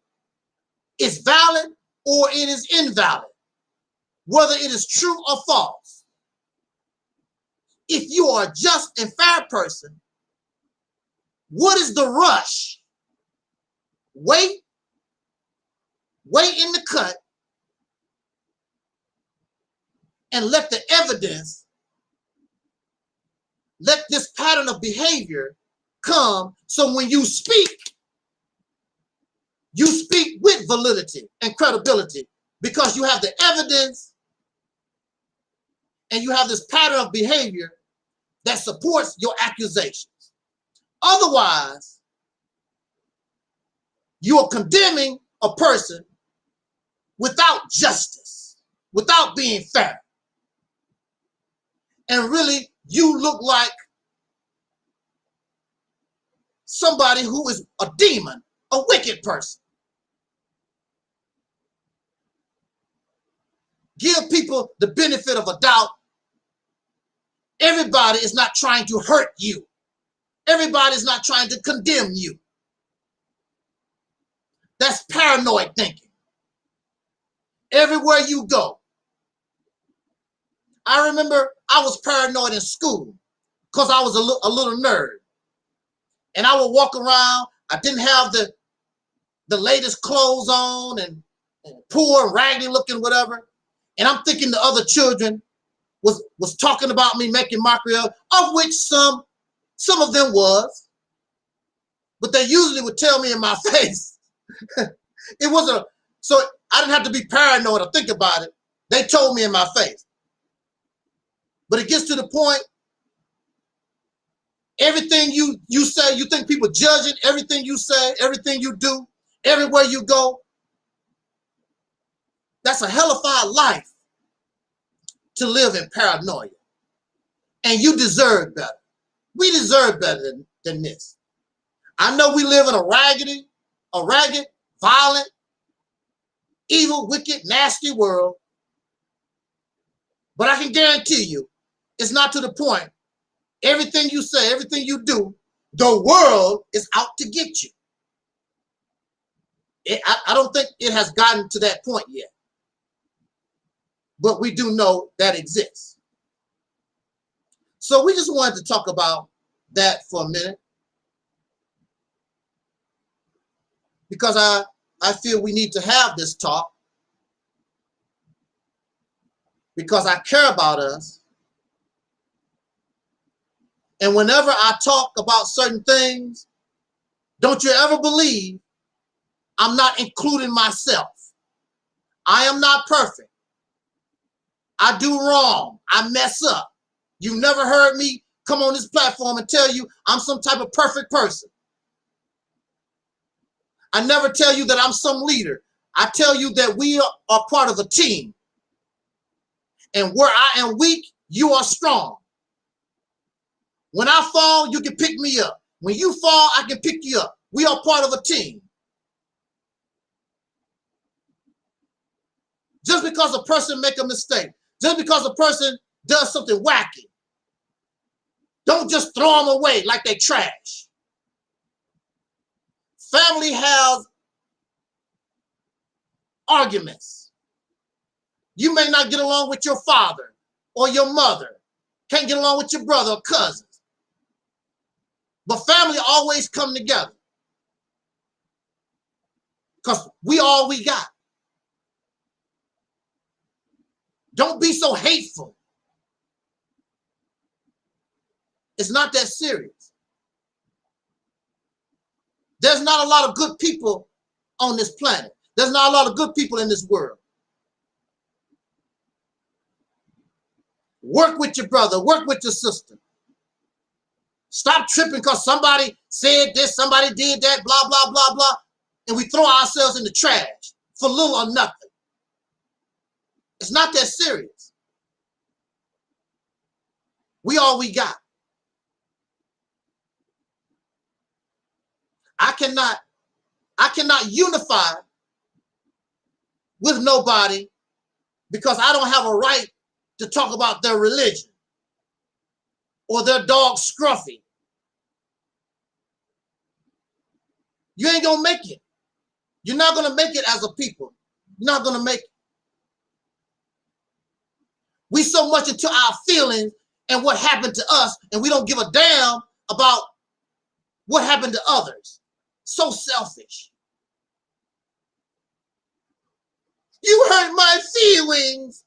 is valid or it is invalid, whether it is true or false, if you are a just and fair person, what is the rush? Wait in the cut and let the evidence, let this pattern of behavior come, so when you speak with validity and credibility because you have the evidence and you have this pattern of behavior that supports your accusations. Otherwise, you are condemning a person without justice, without being fair. And really, you look like somebody who is a demon, a wicked person. Give people the benefit of a doubt. Everybody is not trying to hurt you. Everybody is not trying to condemn you. That's paranoid thinking. Everywhere you go. I remember I was paranoid in school because I was a little nerd. And I would walk around. I didn't have the latest clothes on and poor and raggedy looking, whatever. And I'm thinking the other children was talking about me, making mockery of which some of them was. But they usually would tell me in my face. It wasn't, so I didn't have to be paranoid or think about it. They told me in my face. But it gets to the point, everything you say, you think people judging everything you say, everything you do, everywhere you go. That's a hellified life to live in paranoia. And you deserve better. We deserve better than this. I know we live in a ragged, violent, evil, wicked, nasty world. But I can guarantee you, it's not to the point. Everything you say, everything you do, the world is out to get you. I don't think it has gotten to that point yet. But we do know that exists. So we just wanted to talk about that for a minute. Because I feel we need to have this talk. Because I care about us. And whenever I talk about certain things, don't you ever believe I'm not including myself. I am not perfect. I do wrong. I mess up. You've never heard me come on this platform and tell you I'm some type of perfect person. I never tell you that I'm some leader. I tell you that we are part of a team. And where I am weak, you are strong. When I fall, you can pick me up. When you fall, I can pick you up. We are part of a team. Just because a person make a mistake, just because a person does something wacky, don't just throw them away like they trash. Family has arguments. You may not get along with your father or your mother. Can't get along with your brother or cousins. But family always come together. Because we all we got. Don't be so hateful. It's not that serious. There's not a lot of good people on this planet. There's not a lot of good people in this world. Work with your brother. Work with your sister. Stop tripping because somebody said this, somebody did that, blah, blah, blah, blah. And we throw ourselves in the trash for little or nothing. It's not that serious. We all we got. I cannot unify with nobody because I don't have a right to talk about their religion or their dog Scruffy. You ain't gonna make it. You're not gonna make it as a people. You're not gonna make it. We so much into our feelings and what happened to us, and we don't give a damn about what happened to others. So selfish. You hurt my feelings.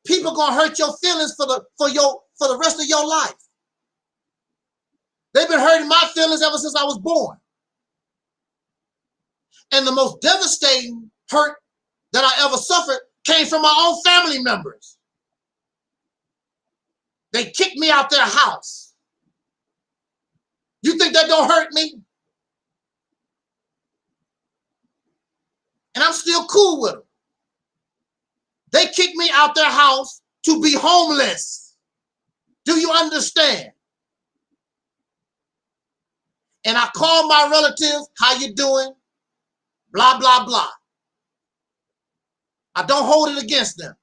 People gonna hurt your feelings for the rest of your life. They've been hurting my feelings ever since I was born. And the most devastating hurt that I ever suffered came from my own family members. They kicked me out their house. You think that don't hurt me? And I'm still cool with them. They kicked me out their house to be homeless. Do you understand? And I call my relatives, how you doing? Blah, blah, blah. I don't hold it against them.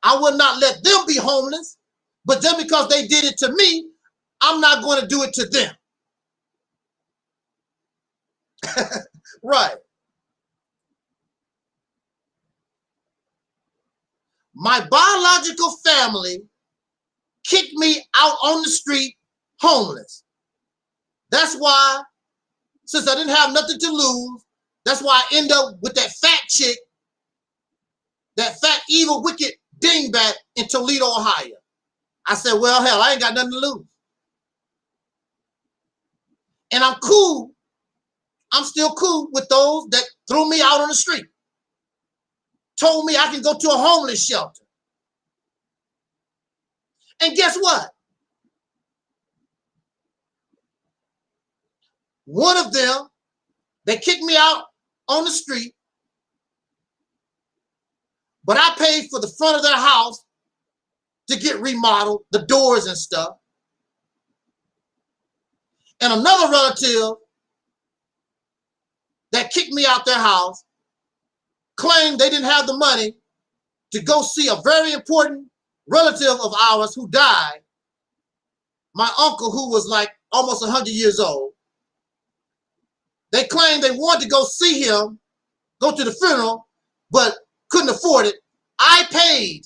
I will not let them be homeless, but just because they did it to me, I'm not going to do it to them. Right. My biological family kicked me out on the street homeless. That's why, since I didn't have nothing to lose, that's why I end up with that fat chick, that fat, evil, wicked dingbat in Toledo, Ohio. I said, well, hell, I ain't got nothing to lose. And I'm cool. I'm still cool with those that threw me out on the street. Told me I can go to a homeless shelter. And guess what? One of them, they kicked me out on the street, but I paid for the front of their house to get remodeled, the doors and stuff. And another relative that kicked me out their house claimed they didn't have the money to go see a very important relative of ours who died, my uncle who was like almost 100 years old. They claimed they wanted to go see him, go to the funeral, but couldn't afford it. I paid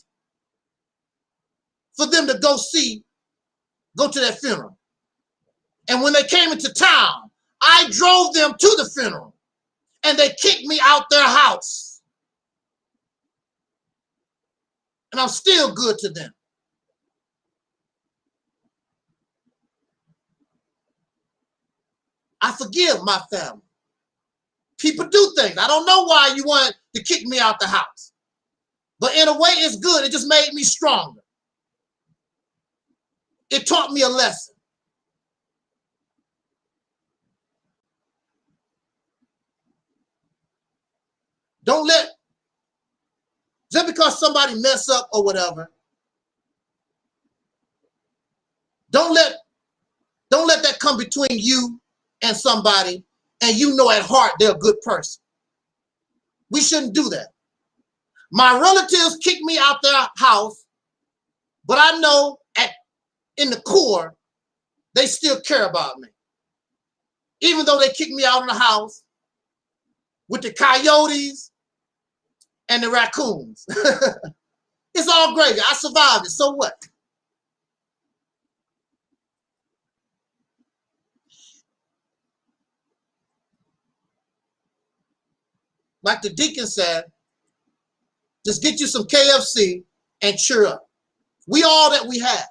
for them to go to that funeral. And when they came into town, I drove them to the funeral and they kicked me out their house. And I'm still good to them. I forgive my family. People do things. I don't know why you wanted to kick me out the house. But in a way, it's good. It just made me stronger. It taught me a lesson. Don't let, just because somebody mess up or whatever, don't let that come between you and somebody and you know at heart they're a good person. We shouldn't do that. My relatives kicked me out their house, but I know in the core, they still care about me. Even though they kicked me out of the house with the coyotes and the raccoons. It's all gravy. I survived it. So what? Like the deacon said, just get you some KFC and cheer up. We all that we have.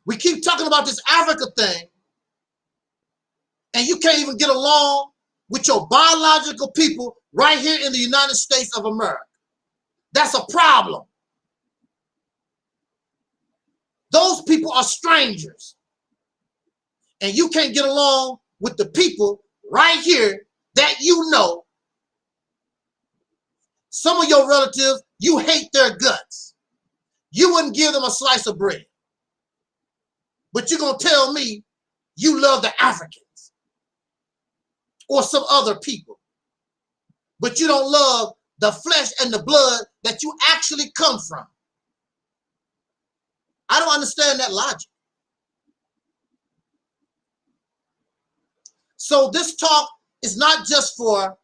We keep talking about this Africa thing, and you can't even get along with your biological people right here in the United States of America. That's a problem. Those people are strangers. And you can't get along with the people right here that you know. Some of your relatives, you hate their guts. You wouldn't give them a slice of bread. But you're going to tell me you love the Africans or some other people. But you don't love the flesh and the blood that you actually come from. I don't understand that logic. So this talk is not just for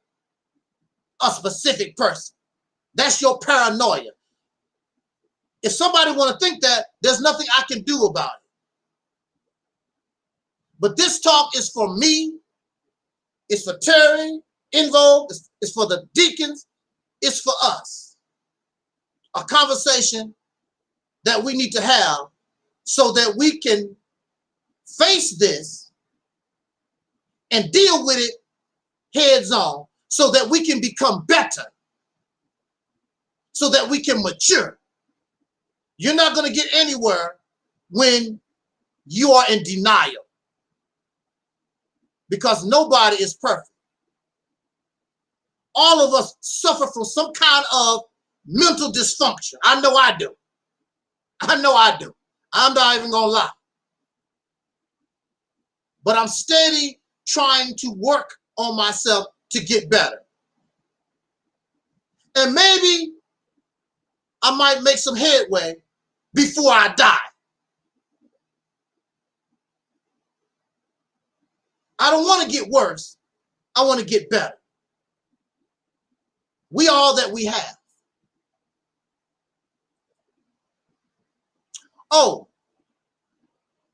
a specific person. That's your paranoia. If somebody want to think that, there's nothing I can do about it. But this talk is for me. It's for Terry, Invo. It's for the deacons. It's for us. A conversation that we need to have so that we can face this and deal with it heads on so that we can become better, so that we can mature. You're not going to get anywhere when you are in denial, because nobody is perfect. All of us suffer from some kind of mental dysfunction. I know I do. I know I do. I'm not even going to lie. But I'm steady trying to work on myself to get better. And maybe I might make some headway before I die. I don't want to get worse. I want to get better. We are all that we have. Oh,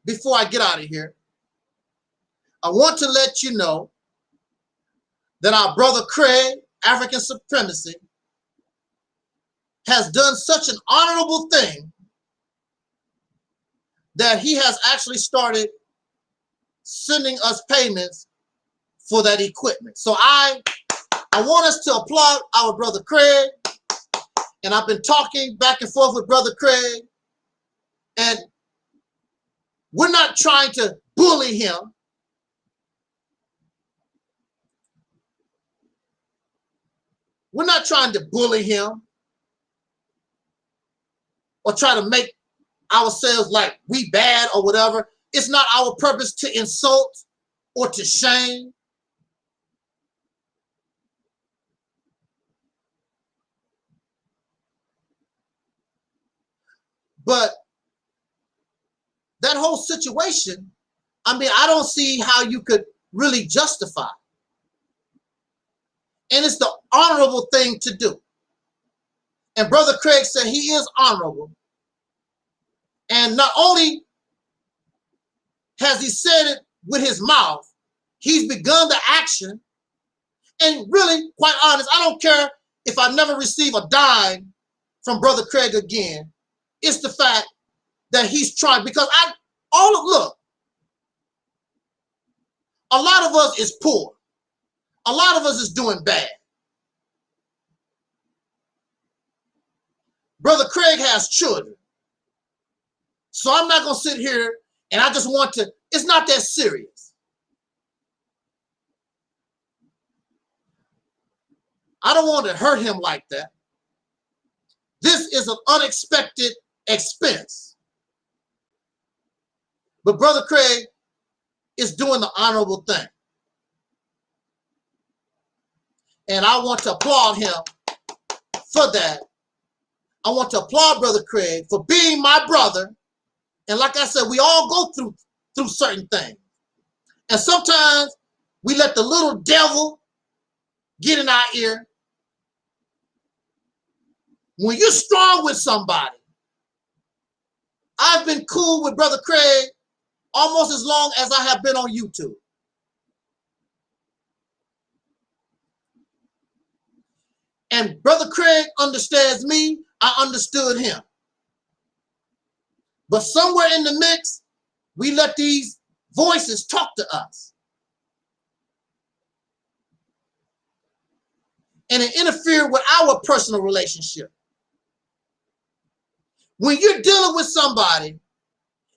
before I get out of here, I want to let you know that our brother Craig, African Supremacy, has done such an honorable thing that he has actually started sending us payments for that equipment. So I want us to applaud our brother Craig, and I've been talking back and forth with brother Craig, and we're not trying to bully him. We're not trying to bully him or try to make ourselves like we bad or whatever. It's not our purpose to insult or to shame. But that whole situation, I mean, I don't see how you could really justify. And it's the honorable thing to do. And Brother Craig said he is honorable. And not only has he said it with his mouth, he's begun the action. And really, quite honest, I don't care if I never receive a dime from Brother Craig again. It's the fact that he's trying, because look, a lot of us is poor. A lot of us is doing bad. Brother Craig has children. So I'm not going to sit here and I just want to, it's not that serious. I don't want to hurt him like that. This is an unexpected expense. But Brother Craig is doing the honorable thing. And I want to applaud him for that. I want to applaud Brother Craig for being my brother. And like I said, we all go through certain things. And sometimes we let the little devil get in our ear. When you're strong with somebody, I've been cool with Brother Craig almost as long as I have been on YouTube. And Brother Craig understands me. I understood him. But somewhere in the mix, we let these voices talk to us. And it interfered with our personal relationship. When you're dealing with somebody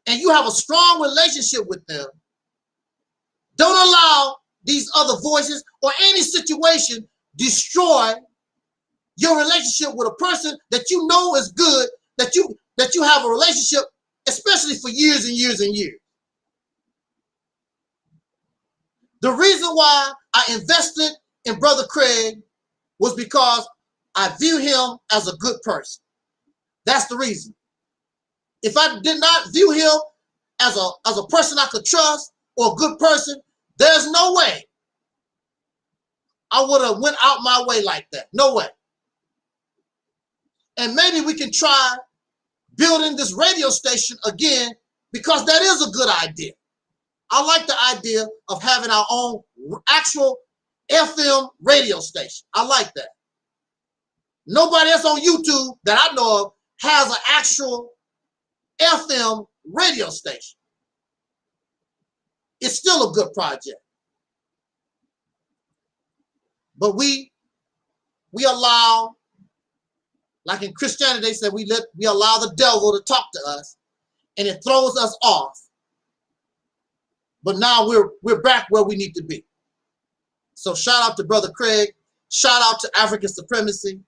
and you have a strong relationship with them, don't allow these other voices or any situation destroy your relationship with a person that you know is good, that you have a relationship, especially for years and years and years. The reason why I invested in Brother Craig was because I view him as a good person. That's the reason. If I did not view him as a person I could trust or a good person, there's no way I would have went out my way like that. No way. And maybe we can try building this radio station again, because that is a good idea. I like the idea of having our own actual FM radio station. I like that. Nobody else on YouTube that I know of has an actual FM radio station. It's still a good project. But we allow, like in Christianity, they said we allow the devil to talk to us, and it throws us off. But now we're back where we need to be. So shout out to Brother Craig. Shout out to African Supremacy.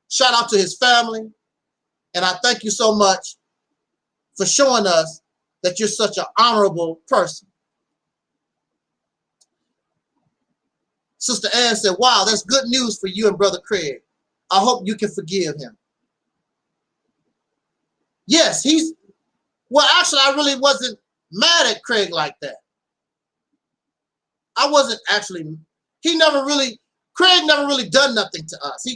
Shout out to his family. And I thank you so much for showing us that you're such an honorable person. Sister Ann said, wow, that's good news for you and Brother Craig. I hope you can forgive him. Yes, well, actually, I really wasn't mad at Craig like that. I wasn't actually, Craig never really done nothing to us.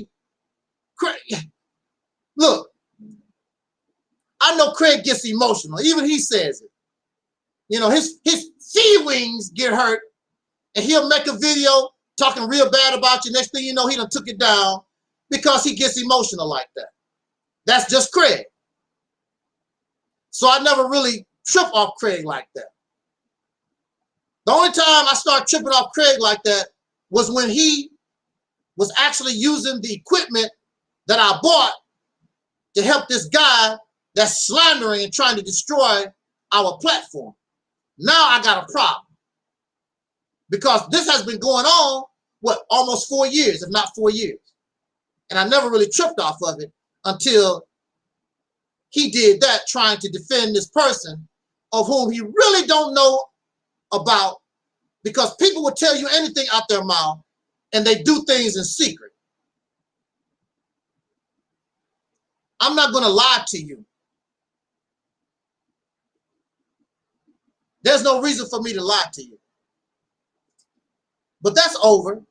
Look, I know Craig gets emotional. Even he says it. You know, his feelings get hurt, and he'll make a video talking real bad about you. Next thing you know, he done took it down because he gets emotional like that. That's just Craig. So I never really trip off Craig like that. The only time I started tripping off Craig like that was when he was actually using the equipment that I bought to help this guy that's slandering and trying to destroy our platform. Now I got a problem. Because this has been going on, what, almost 4 years, if not 4 years. And I never really tripped off of it until he did that, trying to defend this person of whom he really don't know about, because people will tell you anything out their mouth and they do things in secret. I'm not going to lie to you. There's no reason for me to lie to you. But that's over.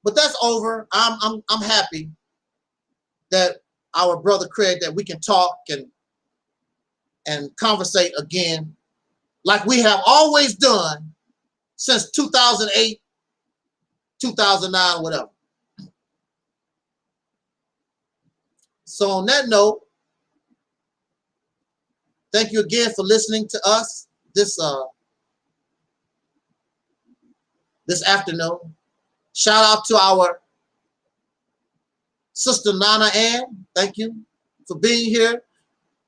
But that's over. I'm happy that our brother Craig, that we can talk and conversate again like we have always done since 2008, 2009, whatever. So on that note, thank you again for listening to us this afternoon. Shout out to our sister Nana Ann. Thank you for being here.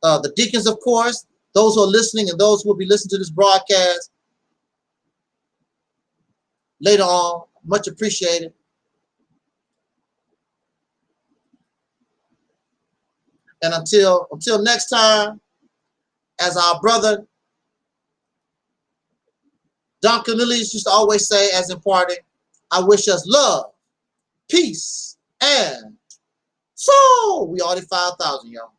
The deacons, of course, those who are listening and those who will be listening to this broadcast later on, much appreciated. And until next time, as our brother Don Cornelius used to always say, as in parting, I wish us love, peace, and soul. We already 5,000, y'all.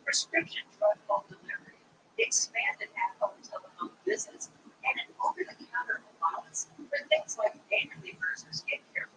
Prescription drug home delivery, expanded at-home telephone visits, and an over-the-counter allowance for things like pain relievers or skincare